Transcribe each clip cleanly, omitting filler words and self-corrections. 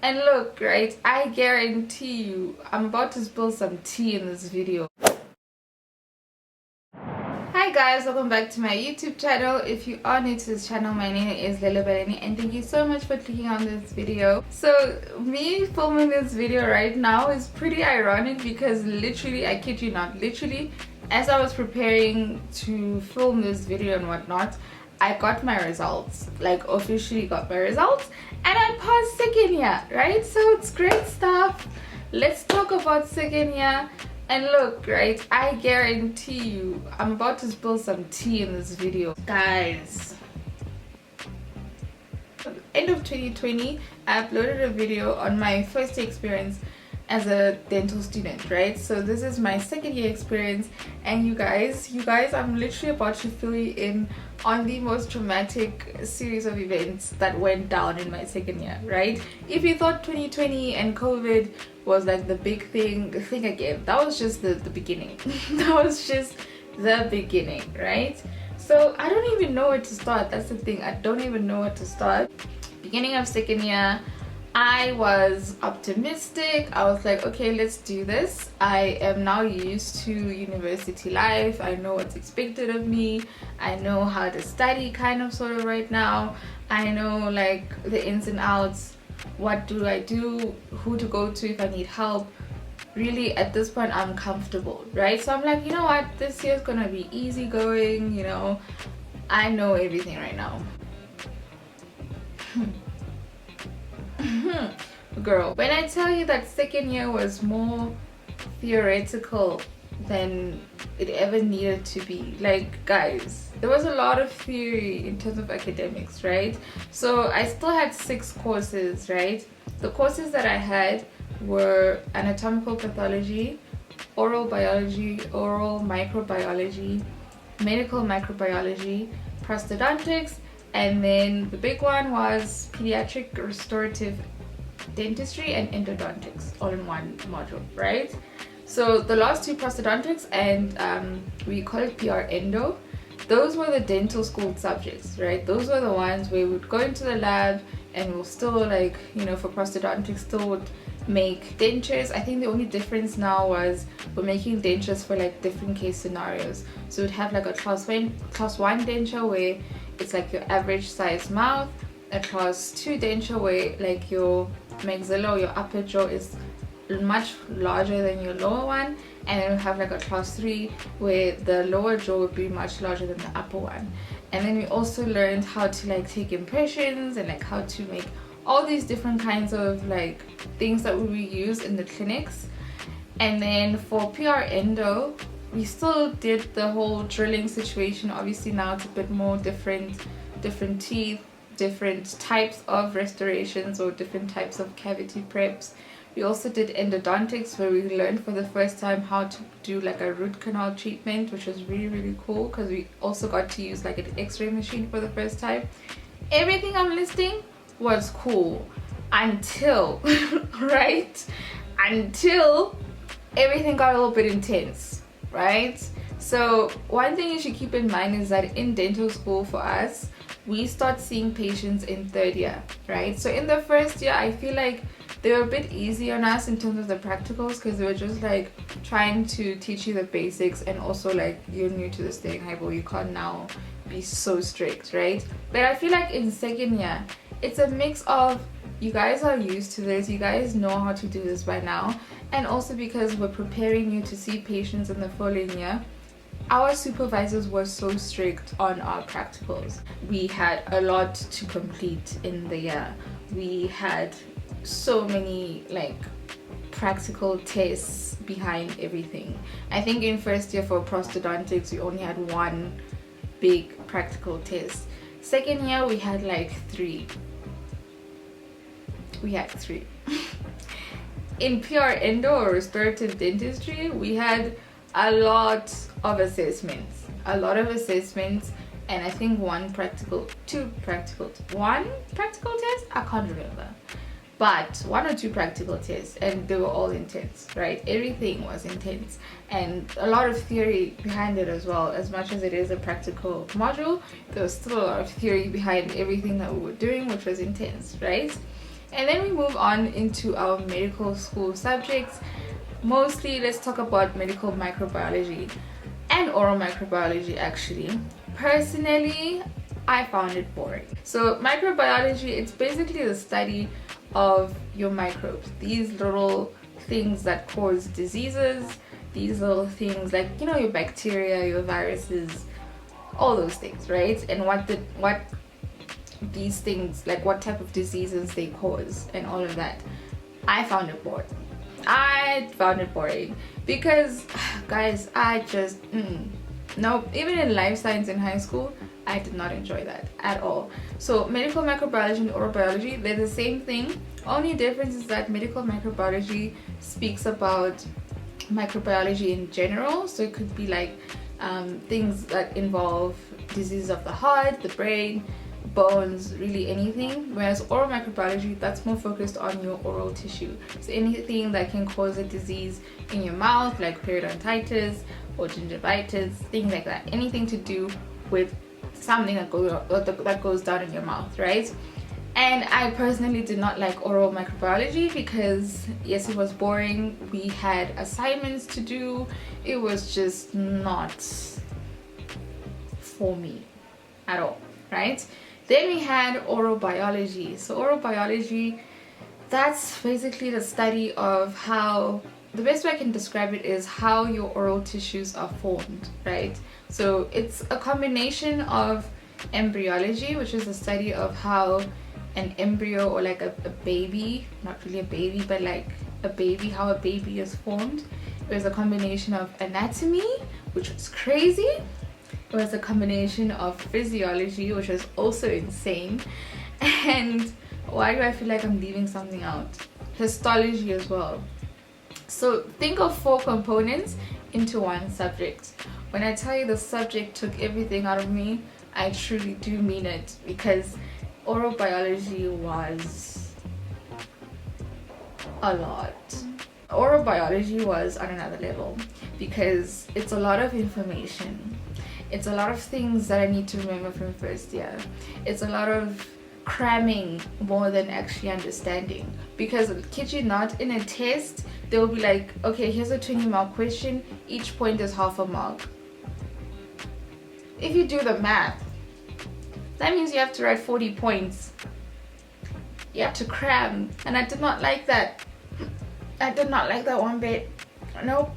And look, right, I guarantee you, I'm about to spill some tea in this video. Hi guys, welcome back to my YouTube channel. If you are new to this channel, my name is Lele Baleni and thank you so much for clicking on this video. So me filming this video right now is pretty ironic because literally, I kid you not, literally as I was preparing to film this video and whatnot, I got my results, like officially got my results, and I passed second year, right? So it's great stuff. Let's talk about second year. And look, right, I guarantee you, I'm about to spill some tea in this video. Guys, end of 2020, I uploaded a video on my first experience as a dental student, right? So this is my second year experience, and you guys, I'm literally about to fill you in on the most dramatic series of events that went down in my second year, right? If you thought 2020 and COVID was like the big thing, think again. That was just the beginning. That was just the beginning, right? So I don't even know where to start. That's the thing, I don't even know where to start. Beginning of second year, I was optimistic. I was like, okay, let's do this. I am now used to university life. I know what's expected of me. I know how to study kind of sort of right now. I know like the ins and outs. What do I do? Who to go to if I need help? Really, at this point, I'm comfortable, right? So I'm like, you know what? This year's gonna be easy going, you know. I know everything right now. Girl, when I tell you that second year was more theoretical than it ever needed to be, like, guys, there was a lot of theory in terms of academics, right? So I still had 6 courses, right? The courses that I had were anatomical pathology, oral biology, oral microbiology, medical microbiology, prosthodontics, and then the big one was pediatric restorative dentistry and endodontics, all in one module, right? So the last two, prosthodontics and we call it PR endo, those were the dental school subjects, right? Those were the ones where we would go into the lab and we'll still, like, you know, for prosthodontics still would make dentures. I think the only difference now was we're making dentures for like different case scenarios. So we'd have like a class 1 denture where it's like your average size mouth, a class 2 denture where like your maxilla or your upper jaw is much larger than your lower one, and then we have like a class 3 where the lower jaw would be much larger than the upper one. And then we also learned how to like take impressions and like how to make all these different kinds of like things that we use in the clinics. And then for PR endo, we still did the whole drilling situation. Obviously now it's a bit more different teeth, different types of restorations or different types of cavity preps. We also did endodontics, where we learned for the first time how to do like a root canal treatment, which was really cool because we also got to use like an x-ray machine for the first time. Everything I'm listing was cool until right, until everything got a little bit intense, right? So one thing you should keep in mind is that in dental school for us, we start seeing patients in 3rd year, right? So in the 1st year, I feel like they were a bit easy on us in terms of the practicals because they were just like trying to teach you the basics, and also like you're new to this thing, well, you can't now be so strict, right? But I feel like in 2nd year, it's a mix of you guys are used to this, you guys know how to do this by now, and also because we're preparing you to see patients in the following year, our supervisors were so strict on our practicals. We had a lot to complete in the year. We had so many like practical tests behind everything. I think in 1st year for prosthodontics, we only had 1 big practical test. 2nd year, we had like 3. We had 3. In PR endo or restorative dentistry, we had a lot of assessments, and I think 1 practical test, I can't remember, but 1 or 2 practical tests, and they were all intense, right? Everything was intense, and a lot of theory behind it as well. As much as it is a practical module, there was still a lot of theory behind everything that we were doing, which was intense, right? And then we move on into our medical school subjects. Mostly, let's talk about medical microbiology and oral microbiology actually. Personally, I found it boring. So microbiology, it's basically the study of your microbes, these little things that cause diseases, these little things like, you know, your bacteria, your viruses, all those things, right? And what these things, like what type of diseases they cause and all of that. I found it boring. I found it boring because, guys, I just nope. Even in life science in high school, I did not enjoy that at all. So medical microbiology and oral biology, they're the same thing. Only difference is that medical microbiology speaks about microbiology in general. So it could be like things that involve diseases of the heart, the brain, bones, really anything. Whereas oral microbiology, that's more focused on your oral tissue. So anything that can cause a disease in your mouth, like periodontitis or gingivitis, things like that. Anything to do with something that goes down in your mouth, right? And I personally did not like oral microbiology because yes, it was boring. We had assignments to do. It was just not for me at all, right? Then we had oral biology. So oral biology, that's basically the study of how, the best way I can describe it is how your oral tissues are formed, right? So it's a combination of embryology, which is the study of how an embryo, or like a baby, not really a baby, but like a baby, how a baby is formed. It was a combination of anatomy, which was crazy. It was a combination of physiology, which was also insane. And why do I feel like I'm leaving something out? Histology as well. So think of 4 components into one subject. When I tell you the subject took everything out of me, I truly do mean it, because oral biology was a lot. Oral biology was on another level because it's a lot of information. It's a lot of things that I need to remember from first year. It's a lot of cramming more than actually understanding. Because, kid you not, in a test, they'll be like, okay, here's a 20-mark question. Each point is half a mark. If you do the math, that means you have to write 40 points. You have to cram. And I did not like that. I did not like that one bit. Nope.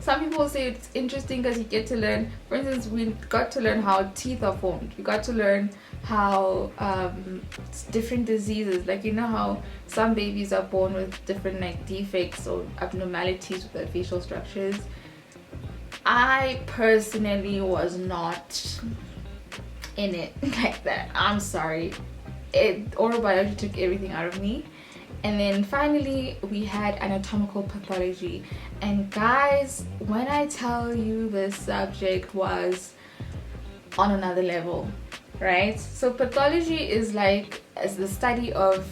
Some people say it's interesting because you get to learn, for instance, we got to learn how teeth are formed. We got to learn how different diseases, like, you know how some babies are born with different like defects or abnormalities with their facial structures. I personally was not in it like that. I'm sorry. Oral biology took everything out of me. And then finally we had anatomical pathology. And guys, when I tell you this subject was on another level, right? So pathology is like as the study of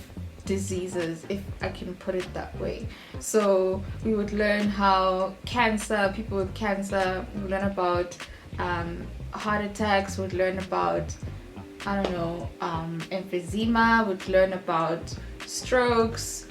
diseases, if I can put it that way. So we would learn how cancer, people with cancer, we would learn about heart attacks, we would learn about, I don't know, emphysema, we would learn about strokes,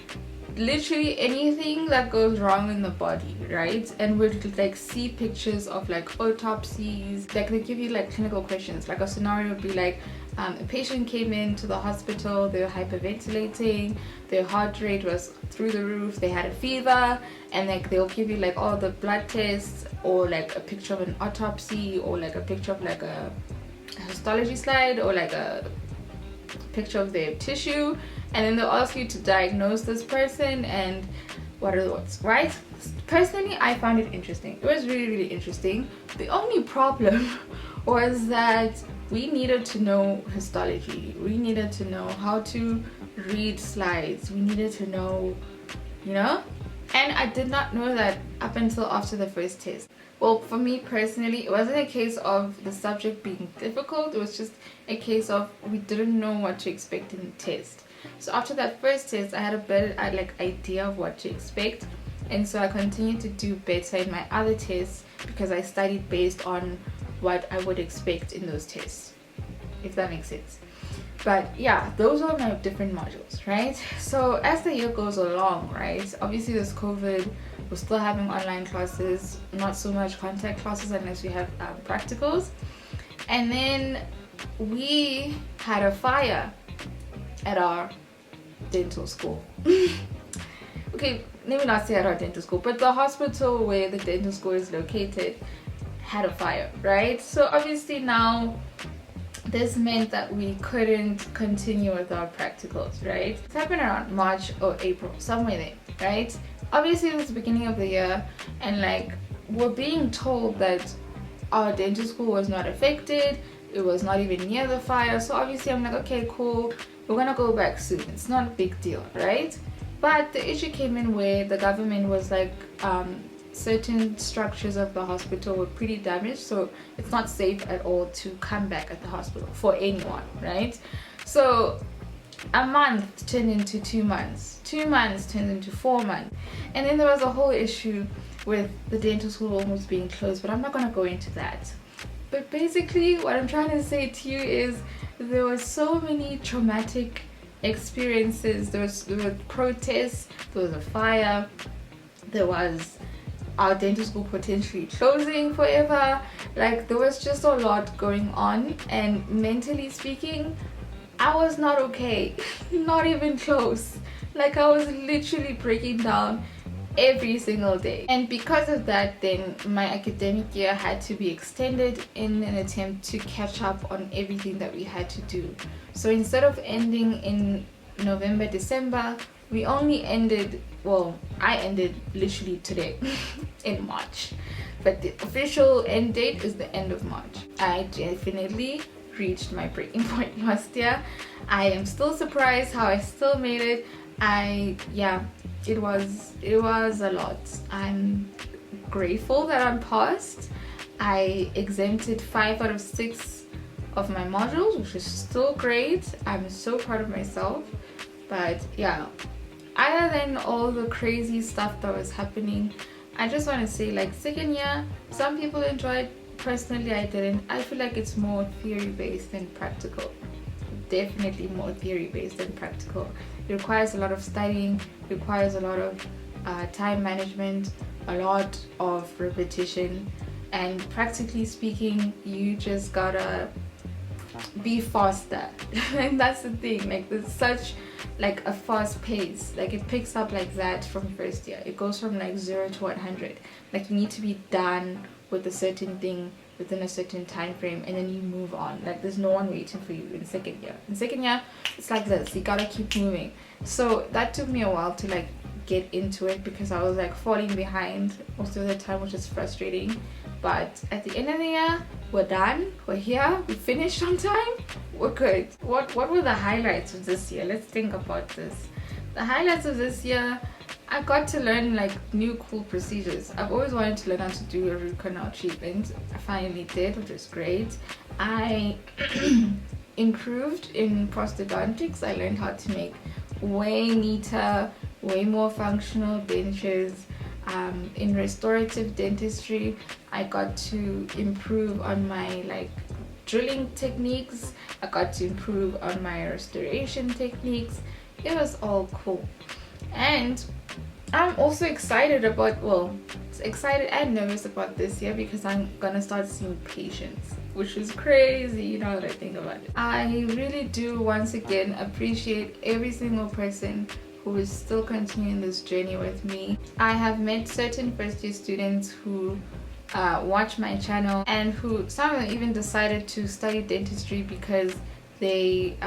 literally anything that goes wrong in the body, right? And we'd like see pictures of like autopsies, like they give you like clinical questions. Like a scenario would be like a patient came into the hospital, they were hyperventilating, their heart rate was through the roof, they had a fever, and like they'll give you like all the blood tests, or like a picture of an autopsy, or like a picture of like a histology slide, or like a picture of their tissue, and then they'll ask you to diagnose this person and what are the odds, right? Personally, I found it interesting. It was really interesting. The only problem was that we needed to know histology. We needed to know how to read slides. We needed to know, you know? And I did not know that up until after the first test. Well, for me personally, it wasn't a case of the subject being difficult. It was just a case of we didn't know what to expect in the test. So after that first test, I had a better idea of what to expect. And so I continued to do better in my other tests because I studied based on what I would expect in those tests, if that makes sense. But yeah, those are my different modules, right? So as the year goes along, right, obviously this COVID, we're still having online classes, not so much contact classes unless we have practicals. And then we had a fire at our dental school. Okay, let me not say at our dental school, but the hospital where the dental school is located had a fire, right? So obviously now this meant that we couldn't continue with our practicals, right? It happened around March or April, somewhere there, right? Obviously it was the beginning of the year, and like we're being told that our dental school was not affected, it was not even near the fire. So obviously I'm like, okay, cool, we're gonna go back soon, it's not a big deal, right? But the issue came in where the government was like, certain structures of the hospital were pretty damaged, so it's not safe at all to come back at the hospital for anyone, right? So a month turned into 2 months, 2 months turned into 4 months, and then there was a whole issue with the dental school almost being closed, but I'm not going to go into that. But basically what I'm trying to say to you is there were so many traumatic experiences. There were protests, there was a fire, there was our dental school potentially closing forever. Like there was just a lot going on, and mentally speaking I was not okay. Not even close. Like I was literally breaking down every single day, and because of that then my academic year had to be extended in an attempt to catch up on everything that we had to do. So instead of ending in November, December, we only ended, well, I ended literally today in March, but the official end date is the end of March. I definitely reached my breaking point last year. I am still surprised how I still made it. It was a lot. I'm grateful that I'm passed. I exempted 5 out of 6 of my modules, which is still great. I'm so proud of myself. But yeah, other than all the crazy stuff that was happening, I just want to say, like, second year, some people enjoyed. Personally, I didn't. I feel like it's more theory based than practical. Definitely more theory based than practical. It requires a lot of studying, requires a lot of time management, a lot of repetition, and practically speaking, you just gotta be faster. And that's the thing, like there's such like a fast pace, like it picks up like that from first year. It goes from like 0 to 100. Like you need to be done with a certain thing within a certain time frame, and then you move on. Like there's no one waiting for you in second year. In second year it's like this, you gotta keep moving. So that took me a while to like get into it, because I was like falling behind most of the time, which is frustrating. But at the end of the year, we're done, we're here, we finished on time, we're good. What were the highlights of this year? Let's think about this. The highlights of this year, I got to learn like new cool procedures. I've always wanted to learn how to do a root canal treatment. I finally did, which was great. I improved in prosthodontics. I learned how to make way neater, way more functional dentures. In restorative dentistry, I got to improve on my like drilling techniques. I got to improve on my restoration techniques. It was all cool. And I'm also excited about, well, excited and nervous about this year, because I'm gonna start seeing patients, which is crazy, you know, what I think about it. I really do once again appreciate every single person who is still continuing this journey with me. I have met certain first year students who watch my channel, and who, some of them even decided to study dentistry because they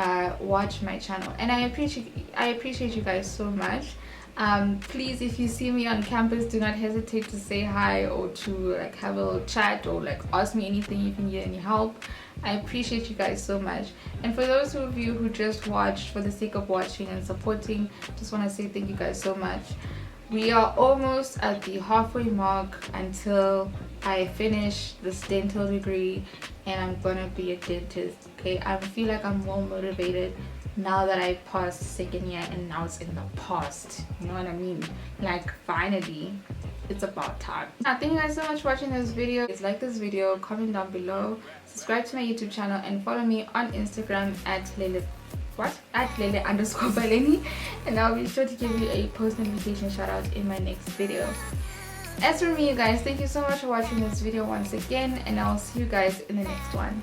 watch my channel, and I appreciate you guys so much. Please, if you see me on campus, do not hesitate to say hi, or to like have a little chat, or like ask me anything if you need any help. I appreciate you guys so much. And for those of you who just watched for the sake of watching and supporting, just want to say thank you guys so much. We are almost at the halfway mark until I finish this dental degree and I'm gonna be a dentist. Okay, I feel like I'm more motivated now that I passed second year and now it's in the past. You know what I mean? Like finally, it's about time. Thank you guys so much for watching this video. Please like this video, comment down below, subscribe to my YouTube channel, and follow me on Instagram at Lele. at Lele underscore Baleni, and I'll be sure to give you a post notification shout out in my next video. As for me, you guys, thank you so much for watching this video once again, and I'll see you guys in the next one.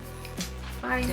Bye.